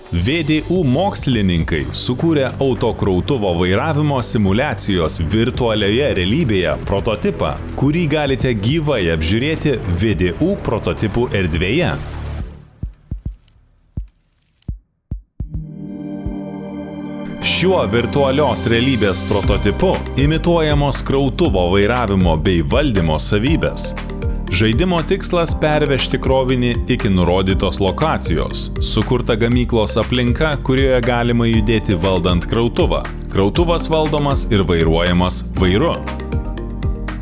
VDU mokslininkai sukūrė autokrautuvo vairavimo simulacijos virtualioje realybėje prototipą, kurį galite gyvai apžiūrėti VDU prototipų erdvėje. Šiuo virtualios realybės prototipu imituojamos krautuvo vairavimo bei valdymo savybės. Žaidimo tikslas pervežti krovinį iki nurodytos lokacijos, sukurta gamyklos aplinka, kurioje galima judėti valdant krautuvą. Krautuvas valdomas ir vairuojamas vairu.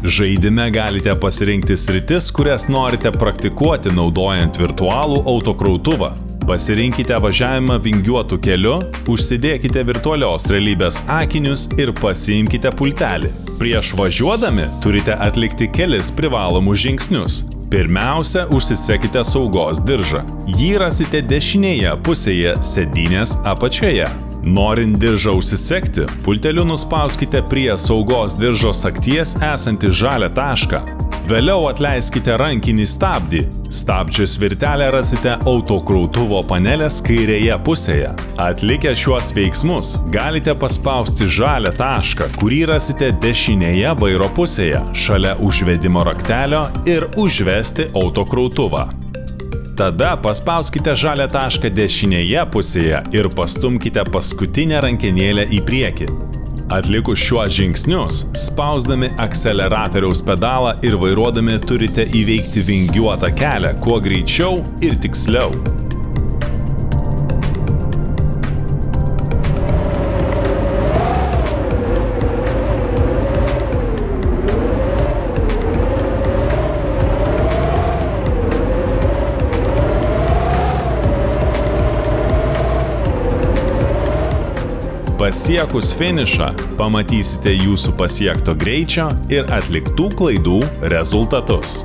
Žaidime galite pasirinkti sritis, kurias norite praktikuoti naudojant virtualų autokrautuvą. Pasirinkite važiavimą vingiuotu keliu, užsidėkite virtualios realybės akinius ir pasiimkite pultelį. Prieš važiuodami turite atlikti kelis privalomus žingsnius. Pirmiausia, užsisekite saugos diržą. Jį rasite dešinėje pusėje sėdynės apačioje. Norint diržą užsisekti, pulteliu nuspauskite prie saugos diržo sagties esantį žalią tašką. Vėliau atleiskite rankinį stabdį. Stabdžių svirtelę rasite autokrautuvo panelės kairėje pusėje. Atlikę šiuos veiksmus, galite paspausti žalią tašką, kurį rasite dešinėje vairo pusėje, šalia užvedimo raktelio ir užvesti autokrautuvą. Tada paspauskite žalią tašką dešinėje pusėje ir pastumkite paskutinę rankenėlę į priekį. Atlikus šiuos žingsnius, spausdami akseleratoriaus pedalą ir vairuodami turite įveikti vingiuotą kelią kuo greičiau ir tiksliau. Pasiekus finišą, pamatysite jūsų pasiekto greičio ir atliktų klaidų rezultatus.